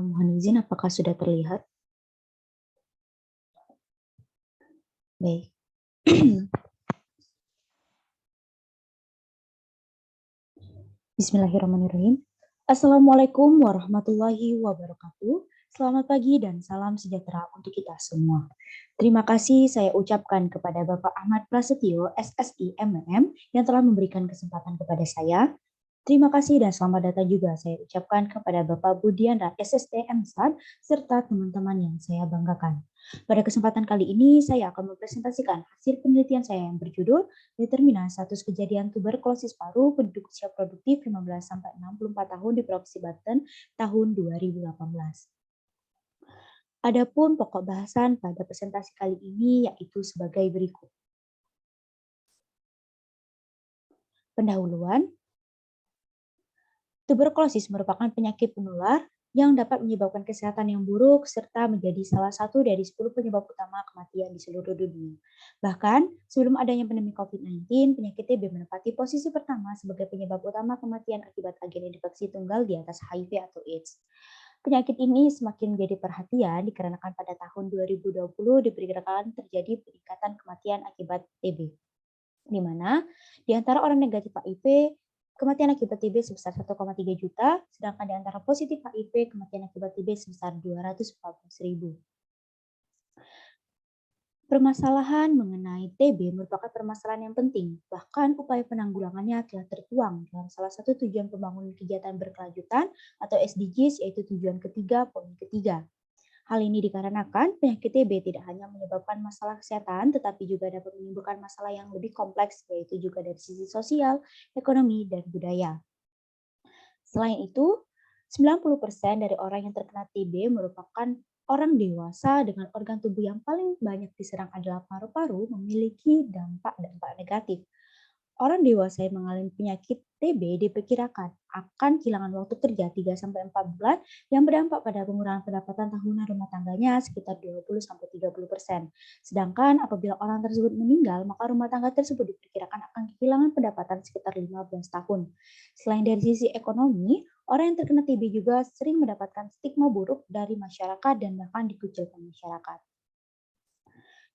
Mohon izin apakah sudah terlihat? Baik. Bismillahirrahmanirrahim. Assalamualaikum warahmatullahi wabarakatuh. Selamat pagi dan salam sejahtera untuk kita semua. Terima kasih saya ucapkan kepada Bapak Ahmad Prasetyo, SSI MM, yang telah memberikan kesempatan kepada saya. Terima kasih dan selamat datang juga saya ucapkan kepada Bapak Budiandra SST MSAD serta teman-teman yang saya banggakan. Pada kesempatan kali ini saya akan mempresentasikan hasil penelitian saya yang berjudul Determinan Status Kejadian Tuberkulosis Paru Penduduk Usia Produktif 15-64 tahun di Provinsi Banten tahun 2018. Adapun pokok bahasan pada presentasi kali ini yaitu sebagai berikut. Pendahuluan. Tuberkulosis merupakan penyakit penular yang dapat menyebabkan kesehatan yang buruk serta menjadi salah satu dari 10 penyebab utama kematian di seluruh dunia. Bahkan, sebelum adanya pandemi COVID-19, penyakit TB menempati posisi pertama sebagai penyebab utama kematian akibat agen infeksi tunggal di atas HIV atau AIDS. Penyakit ini semakin menjadi perhatian dikarenakan pada tahun 2020 diperkirakan terjadi peningkatan kematian akibat TB, di mana di antara orang negatif HIV, kematian akibat TB sebesar 1,3 juta, sedangkan di antara positif HIV, kematian akibat TB sebesar 240.000. Permasalahan mengenai TB merupakan permasalahan yang penting, bahkan upaya penanggulangannya telah tertuang dalam salah satu tujuan pembangunan kegiatan berkelanjutan atau SDGs, yaitu tujuan ketiga, poin ketiga. Hal ini dikarenakan penyakit TB tidak hanya menyebabkan masalah kesehatan, tetapi juga dapat menimbulkan masalah yang lebih kompleks, yaitu juga dari sisi sosial, ekonomi, dan budaya. Selain itu, 90% dari orang yang terkena TB merupakan orang dewasa dengan organ tubuh yang paling banyak diserang adalah paru-paru memiliki dampak-dampak negatif. Orang dewasa yang mengalami penyakit TB diperkirakan akan kehilangan waktu kerja 3-4 bulan yang berdampak pada pengurangan pendapatan tahunan rumah tangganya sekitar 20-30%. Sedangkan apabila orang tersebut meninggal, maka rumah tangga tersebut diperkirakan akan kehilangan pendapatan sekitar 15 tahun. Selain dari sisi ekonomi, orang yang terkena TB juga sering mendapatkan stigma buruk dari masyarakat dan bahkan dikucilkan masyarakat.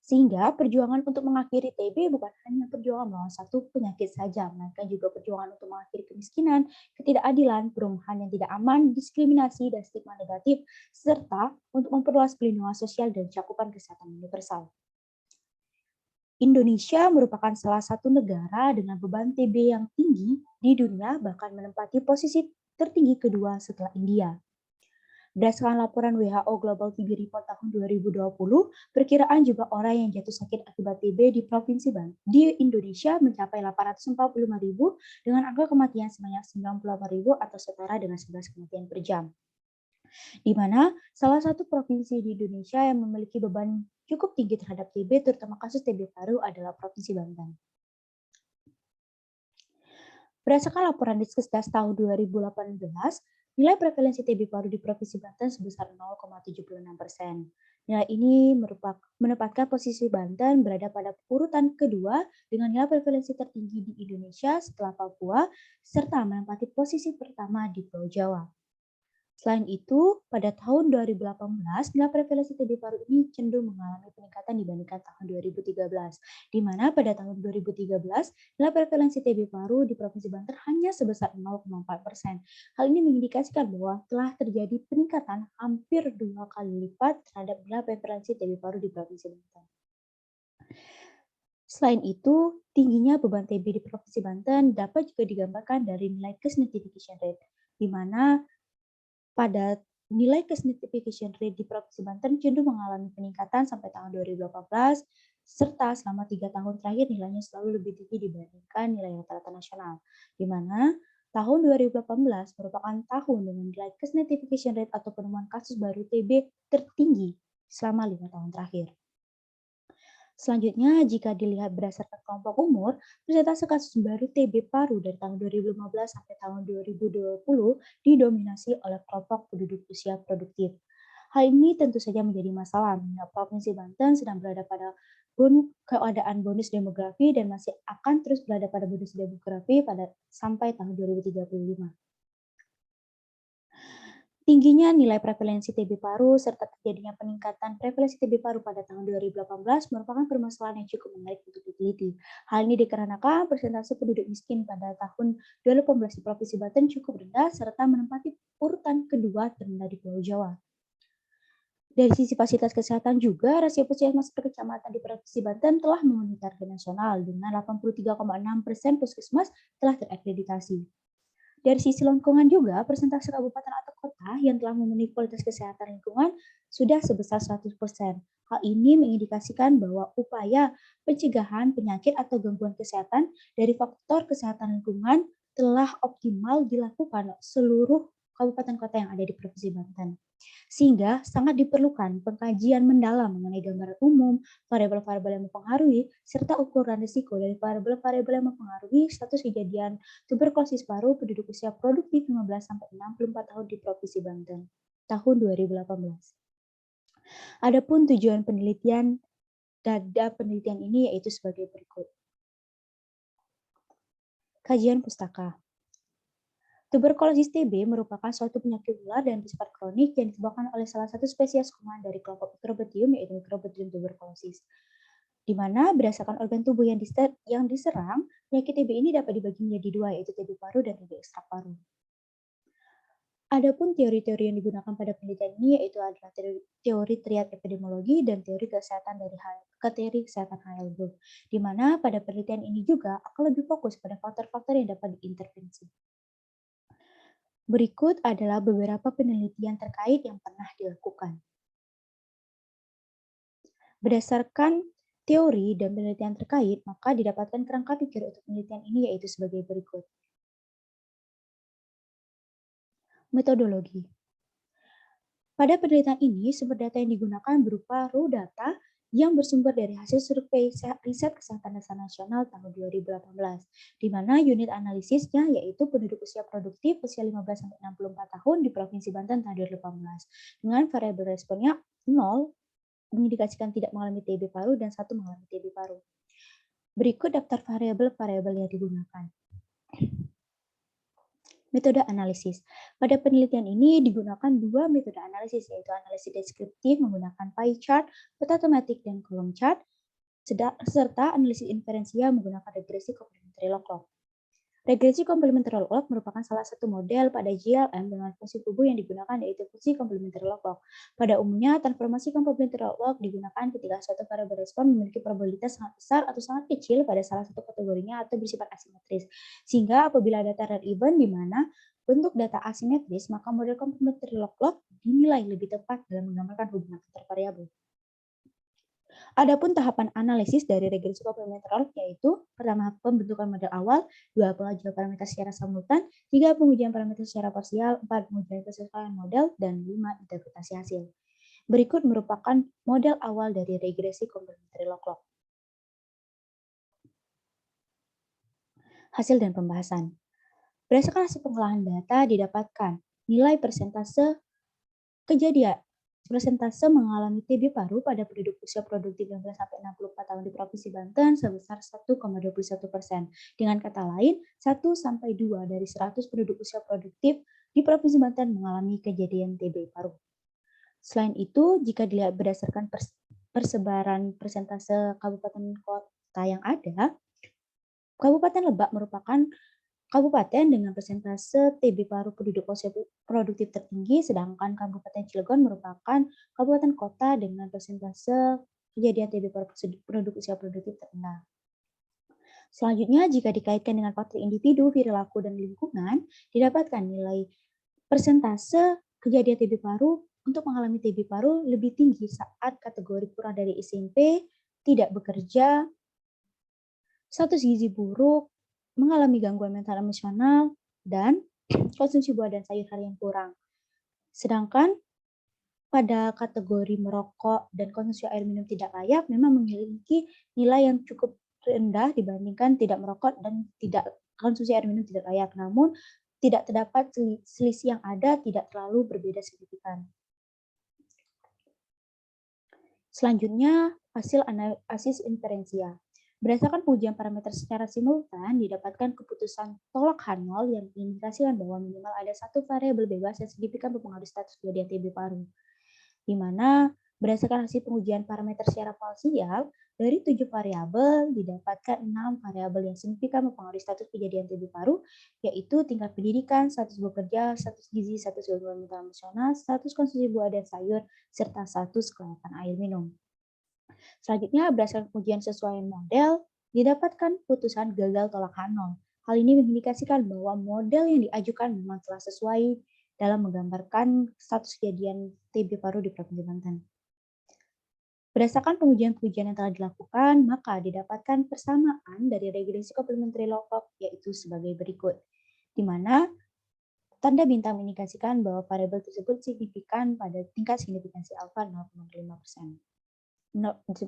Sehingga perjuangan untuk mengakhiri TB bukan hanya perjuangan melawan satu penyakit saja, melainkan juga perjuangan untuk mengakhiri kemiskinan, ketidakadilan, perumahan yang tidak aman, diskriminasi, dan stigma negatif, serta untuk memperluas pelindungan sosial dan cakupan kesehatan universal. Indonesia merupakan salah satu negara dengan beban TB yang tinggi di dunia, bahkan menempati posisi tertinggi kedua setelah India. Berdasarkan laporan WHO Global TB Report tahun 2020, perkiraan jumlah orang yang jatuh sakit akibat TB di Provinsi Banten di Indonesia mencapai 845.000 dengan angka kematian sebanyak 98.000 atau setara dengan 11 kematian per jam. Di mana salah satu provinsi di Indonesia yang memiliki beban cukup tinggi terhadap TB, terutama kasus TB paru, adalah Provinsi Banten. Berdasarkan laporan Diskesdas tahun 2018, nilai prevalensi TB paru di Provinsi Banten sebesar 0,76%. Nilai ini menempatkan posisi Banten berada pada urutan kedua dengan nilai prevalensi tertinggi di Indonesia setelah Papua, serta menempati posisi pertama di Pulau Jawa. Selain itu, pada tahun 2018, nilai prevalensi TB paru ini cenderung mengalami peningkatan dibandingkan tahun 2013, di mana pada tahun 2013, nilai prevalensi TB paru di Provinsi Banten hanya sebesar 0,4%. Hal ini mengindikasikan bahwa telah terjadi peningkatan hampir 2 kali lipat terhadap nilai prevalensi TB paru di Provinsi Banten. Selain itu, tingginya beban TB di Provinsi Banten dapat juga digambarkan dari nilai case notification rate, di mana pada nilai case notification rate di Provinsi Banten cenderung mengalami peningkatan sampai tahun 2018, serta selama 3 tahun terakhir nilainya selalu lebih tinggi dibandingkan nilai rata-rata nasional, di mana tahun 2018 merupakan tahun dengan nilai case notification rate atau penemuan kasus baru TB tertinggi selama 5 tahun terakhir. Selanjutnya, jika dilihat berdasarkan kelompok umur, persentase kasus baru TB paru dari tahun 2015 sampai tahun 2020 didominasi oleh kelompok penduduk usia produktif. Hal ini tentu saja menjadi masalah mengingat Provinsi Banten sedang berada pada keadaan bonus demografi dan masih akan terus berada pada bonus demografi sampai tahun 2035. Tingginya nilai prevalensi TB paru serta terjadinya peningkatan prevalensi TB paru pada tahun 2018 merupakan permasalahan yang cukup menarik untuk diteliti. Hal ini dikarenakan persentase penduduk miskin pada tahun 2018 di Provinsi Banten cukup rendah serta menempati urutan kedua terendah di Pulau Jawa. Dari sisi fasilitas kesehatan juga, rasio puskesmas per kecamatan di Provinsi Banten telah memenuhi target nasional dengan 83,6% puskesmas telah terakreditasi. Dari sisi lingkungan juga, persentase kabupaten atau kota yang telah memenuhi kualitas kesehatan lingkungan sudah sebesar 100%. Hal ini mengindikasikan bahwa upaya pencegahan penyakit atau gangguan kesehatan dari faktor kesehatan lingkungan telah optimal dilakukan seluruh kabupaten kota yang ada di Provinsi Banten. Sehingga sangat diperlukan pengkajian mendalam mengenai gambaran umum, variabel-variabel yang mempengaruhi, serta ukuran risiko dari variabel-variabel yang mempengaruhi status kejadian tuberkulosis paru penduduk usia produktif 15-64 tahun di Provinsi Banten tahun 2018. Adapun tujuan penelitian penelitian ini yaitu sebagai berikut. Kajian pustaka. Tuberkulosis TB merupakan suatu penyakit menular dan bersifat kronik yang disebabkan oleh salah satu spesies kuman dari kelompok Microbacterium, yaitu Microbacterium tuberculosis. Di mana berdasarkan organ tubuh yang diserang, penyakit TB ini dapat dibagi menjadi dua, yaitu TB paru dan TB ekstrak paru. Adapun teori-teori yang digunakan pada penelitian ini yaitu adalah teori triad epidemiologi dan teori kesehatan HL Group, di mana pada penelitian ini juga akan lebih fokus pada faktor-faktor yang dapat diintervensi. Berikut adalah beberapa penelitian terkait yang pernah dilakukan. Berdasarkan teori dan penelitian terkait, maka didapatkan kerangka pikir untuk penelitian ini yaitu sebagai berikut. Metodologi. Pada penelitian ini, sumber data yang digunakan berupa raw data yang bersumber dari hasil survei riset kesehatan dasar nasional tahun 2018, di mana unit analisisnya yaitu penduduk usia produktif usia 15-64 tahun di Provinsi Banten tahun 2018, dengan variabel responnya 0 mengindikasikan tidak mengalami TB paru dan 1 mengalami TB paru. Berikut daftar variabel-variabel yang digunakan. Metode analisis. Pada penelitian ini digunakan dua metode analisis, yaitu analisis deskriptif menggunakan pie chart, petatomatik, dan kolom chart, serta analisis inferensial menggunakan regresi komplementari log-log. Regresi komplementari log-log merupakan salah satu model pada GLM dengan fungsi tubuh yang digunakan yaitu fungsi komplementari log-log. Pada umumnya, transformasi komplementari log-log digunakan ketika suatu variabel respon memiliki probabilitas sangat besar atau sangat kecil pada salah satu kategorinya atau bersifat asimetris. Sehingga apabila data rare event di mana bentuk data asimetris, maka model komplementari log-log dinilai lebih tepat dalam menggambarkan hubungan antar variabel. Adapun tahapan analisis dari regresi komplementari yaitu pertama pembentukan model awal, 2 pengajuan parameter secara simultan, 3 pengujian parameter secara parsial, 4 pengujian kesesuaian model, dan 5 interpretasi hasil. Berikut merupakan model awal dari regresi komplementari log-log. Hasil dan pembahasan. Berdasarkan hasil pengolahan data didapatkan nilai persentase mengalami TB paru pada penduduk usia produktif 15-64 tahun di Provinsi Banten sebesar 1,21%. Dengan kata lain, 1-2 dari 100 penduduk usia produktif di Provinsi Banten mengalami kejadian TB paru. Selain itu, jika dilihat berdasarkan persebaran persentase kabupaten kota yang ada, Kabupaten Lebak merupakan kabupaten dengan persentase TB paru penduduk usia produktif tertinggi, sedangkan Kabupaten Cilegon merupakan kabupaten kota dengan persentase kejadian TB paru penduduk usia produktif terendah. Selanjutnya, jika dikaitkan dengan faktor individu, perilaku, dan lingkungan, didapatkan nilai persentase kejadian TB paru untuk mengalami TB paru lebih tinggi saat kategori kurang dari SMP, tidak bekerja, status gizi buruk, mengalami gangguan mental emosional, dan konsumsi buah dan sayur yang kurang. Sedangkan pada kategori merokok dan konsumsi air minum tidak layak memang memiliki nilai yang cukup rendah dibandingkan tidak merokok dan tidak konsumsi air minum tidak layak. Namun tidak terdapat selisih yang ada tidak terlalu berbeda signifikan. Selanjutnya, hasil analisis inferensial. Berdasarkan pengujian parameter secara simultan, didapatkan keputusan tolak H0 yang mengindikasikan bahwa minimal ada satu variabel bebas yang signifikan mempengaruhi status kejadian TB paru, di mana berdasarkan hasil pengujian parameter secara parsial, dari 7 variabel didapatkan 6 variabel yang signifikan mempengaruhi status kejadian TB paru, yaitu tingkat pendidikan, status bekerja, status gizi, status gangguan mental emosional, status konsumsi buah dan sayur, serta status kelayakan air minum. Selanjutnya, berdasarkan ujian sesuaian model, didapatkan putusan gagal tolak H0. Hal ini mengindikasikan bahwa model yang diajukan memang telah sesuai dalam menggambarkan status kejadian TB paru di Provinsi Banten. Berdasarkan pengujian-pengujian yang telah dilakukan, maka didapatkan persamaan dari regresi komplementari Lovelock, yaitu sebagai berikut, di mana tanda bintang mengindikasikan bahwa variabel tersebut signifikan pada tingkat signifikansi alfa 0,5%.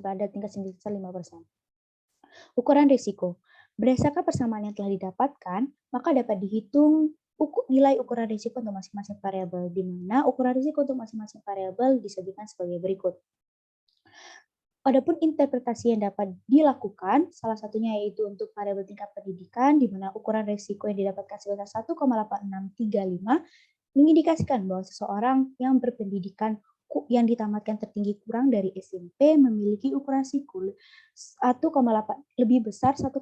Pada tingkat signifikansi 5%. Ukuran risiko. Berdasarkan persamaan yang telah didapatkan, maka dapat dihitung nilai ukuran risiko untuk masing-masing variabel, di mana ukuran risiko untuk masing-masing variabel disajikan sebagai berikut. Adapun interpretasi yang dapat dilakukan, salah satunya yaitu untuk variabel tingkat pendidikan, di mana ukuran risiko yang didapatkan sebesar 1,8635 mengindikasikan bahwa seseorang yang berpendidikan yang ditamatkan tertinggi kurang dari SMP memiliki ukuran risiko 1,8 lebih besar 1,8635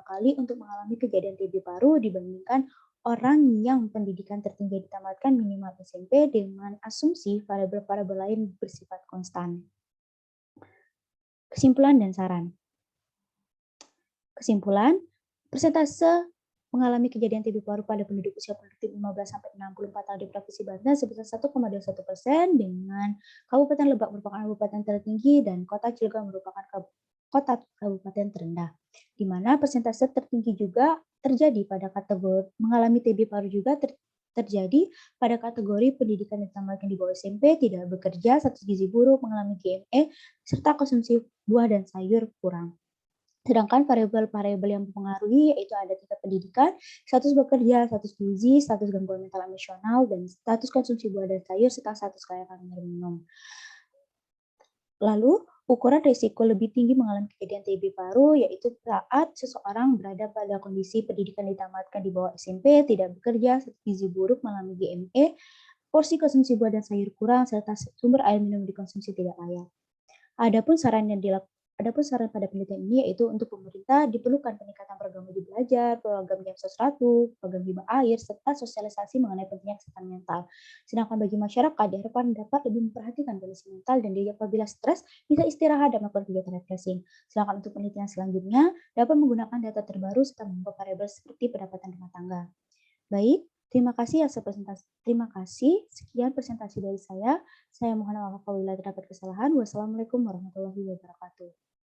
kali untuk mengalami kejadian TB paru dibandingkan orang yang pendidikan tertinggi ditamatkan minimal SMP dengan asumsi variabel-variabel lain bersifat konstan. Kesimpulan dan saran. Kesimpulan, persentase mengalami kejadian TB paru pada penduduk usia produktif 15-64 tahun di Provinsi Banten sebesar 1,21% dengan Kabupaten Lebak merupakan kabupaten tertinggi dan Kota Cilegon merupakan kota kabupaten terendah, di mana persentase tertinggi juga terjadi pada kategori mengalami TB paru juga terjadi pada kategori pendidikan yang ditamatkan di bawah SMP, tidak bekerja, status gizi buruk, mengalami GME, serta konsumsi buah dan sayur kurang. Sedangkan variabel-variabel yang mempengaruhi yaitu ada tingkat pendidikan, status bekerja, status gizi, status gangguan mental emosional, dan status konsumsi buah dan sayur, serta status kelayakan air minum. Lalu, ukuran risiko lebih tinggi mengalami kejadian TB paru yaitu saat seseorang berada pada kondisi pendidikan ditamatkan di bawah SMP, tidak bekerja, gizi buruk, mengalami GME, porsi konsumsi buah dan sayur kurang, serta sumber air minum dikonsumsi tidak layak. Adapun saran pada penelitian ini yaitu untuk pemerintah diperlukan peningkatan program wajib belajar, program jam sosratu, program hibah air, serta sosialisasi mengenai pentingnya kesehatan mental. Sedangkan bagi masyarakat diharapkan dapat lebih memperhatikan kondisi mental dan diri apabila stres bisa istirahat dan melakukan kegiatan refreshing. Sedangkan untuk penelitian selanjutnya dapat menggunakan data terbaru serta mengubah variabel seperti pendapatan rumah tangga. Baik, terima kasih atas presentasi. Terima kasih. Sekian presentasi dari saya. Saya mohon maaf apabila terdapat kesalahan. Wassalamualaikum warahmatullahi wabarakatuh.